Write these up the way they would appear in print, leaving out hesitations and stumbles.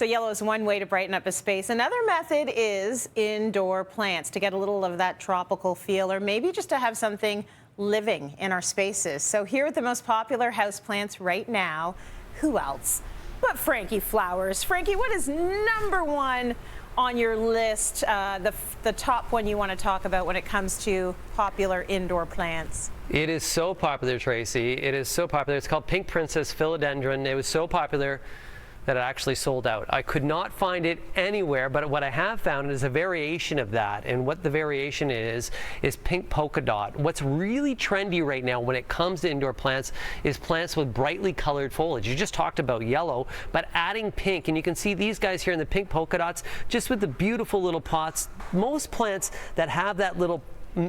So yellow is one way to brighten up a space. Another method is indoor plants to get a little of that tropical feel, or maybe just to have something living in our spaces. So here are the most popular houseplants right now. Who else but Franky Flowers? Franky, what is number one on your list, the top one you want to talk about when it comes to popular indoor plants? It is so popular, Tracy. It is so popular. It's called Pink Princess Philodendron. It was so popular that it actually sold out. I could not find it anywhere, but what I have found is a variation of that. And what the variation is pink polka dot. What's really trendy right now when it comes to indoor plants is plants with brightly colored foliage. You just talked about yellow, but adding pink, and you can see these guys here in the pink polka dots, just with the beautiful little pots. Most plants that have that little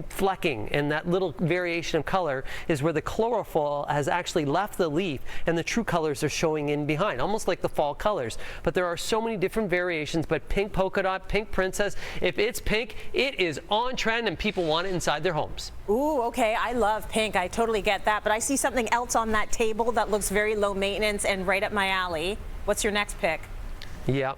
flecking and that little variation of color is where the chlorophyll has actually left the leaf and the true colors are showing in behind, almost like the fall colors. But there are so many different variations, but pink polka dot, pink princess, if it's pink, it is on trend and people want it inside their homes. Ooh, okay, I love pink. I totally get that, but I see something else on that table that looks very low maintenance and right up my alley. What's your next pick? Yeah.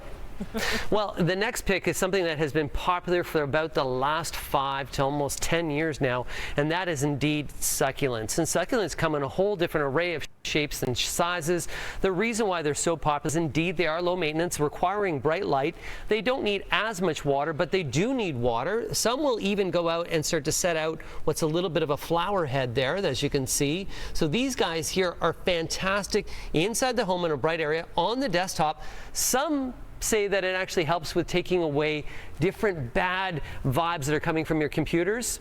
Well, the next pick is something that has been popular for about the last 5 to almost 10 years now, and that is indeed succulents. And succulents come in a whole different array of shapes and sizes. The reason why they're so popular is indeed they are low maintenance, requiring bright light. They don't need as much water, but they do need water. Some will even go out and start to set out what's a little bit of a flower head there, as you can see. So these guys here are fantastic inside the home in a bright area, on the desktop. Some say that it actually helps with taking away different bad vibes that are coming from your computers.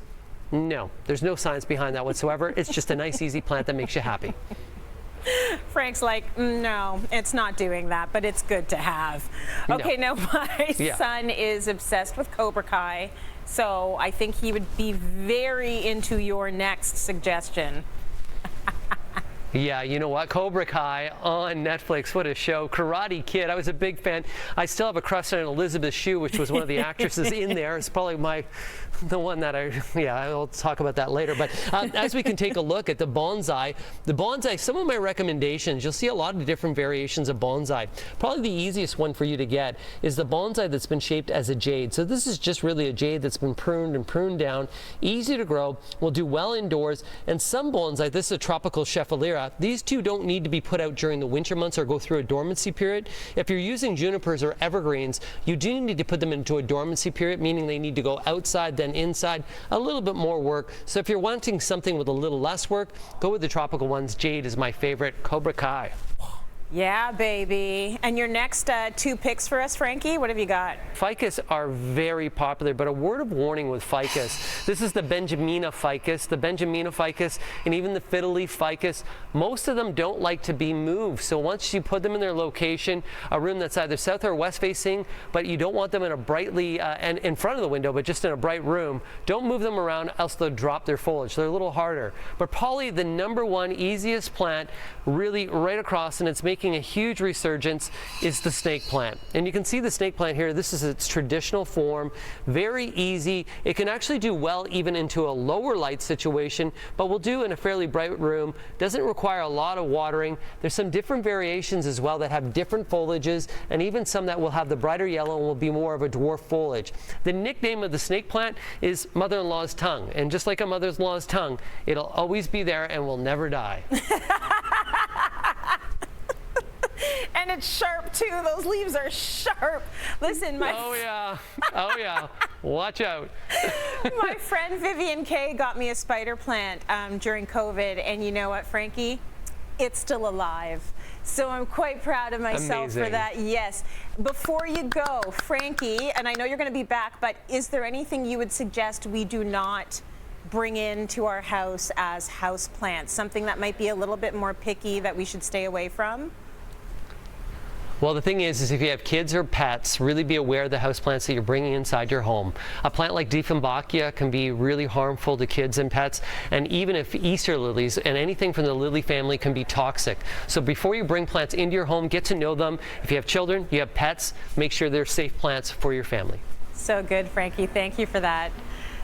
No, there's no science behind that whatsoever. It's just a nice, easy plant that makes you happy. Frank's like, no, it's not doing that, but it's good to have. Okay, No. now my son is obsessed with Cobra Kai, so I think he would be very into your next suggestion. Yeah, you know what? Cobra Kai on Netflix. What a show. Karate Kid. I was a big fan. I still have a crush on Elizabeth Shue, which was one of the actresses in there. It's probably the one that I'll talk about that later. But as we can take a look at the bonsai, some of my recommendations, you'll see a lot of different variations of bonsai. Probably the easiest one for you to get is the bonsai that's been shaped as a jade. So this is just really a jade that's been pruned and pruned down. Easy to grow, will do well indoors. And some bonsai, this is a tropical Scheffalera. These two don't need to be put out during the winter months or go through a dormancy period. If you're using junipers or evergreens, you do need to put them into a dormancy period, meaning they need to go outside then inside, a little bit more work. So if you're wanting something with a little less work, go with the tropical ones. Jade is my favorite. Cobra Kai. Yeah, baby. And your next 2 picks for us, Franky, what have you got? Ficus are very popular, but a word of warning with ficus. This is the Benjamina ficus, and even the fiddle leaf ficus. Most of them don't like to be moved. So once you put them in their location, a room that's either south or west facing, but you don't want them in a brightly and in front of the window, but just in a bright room, don't move them around, else they'll drop their foliage. They're a little harder. But probably the number one easiest plant, really right across, and it's making a huge resurgence, is the snake plant. And you can see the snake plant here. This is its traditional form, very easy. It can actually do well even into a lower light situation, but will do in a fairly bright room. Doesn't require a lot of watering. There's some different variations as well that have different foliages, and even some that will have the brighter yellow and will be more of a dwarf foliage. The nickname of the snake plant is mother-in-law's tongue, and just like a mother-in-law's tongue, it'll always be there and will never die. And it's sharp too. Those leaves are sharp. Listen, oh yeah, watch out. My friend Vivian Kay got me a spider plant during COVID, and you know what, Franky? It's still alive. So I'm quite proud of myself for that. Yes. Before you go, Franky, and I know you're going to be back, but is there anything you would suggest we do not bring into our house as house plants? Something that might be a little bit more picky that we should stay away from? Well, the thing is if you have kids or pets, really be aware of the houseplants that you're bringing inside your home. A plant like Dieffenbachia can be really harmful to kids and pets, and even if Easter lilies and anything from the lily family can be toxic. So before you bring plants into your home, get to know them. If you have children, you have pets, make sure they're safe plants for your family. So good, Franky. Thank you for that.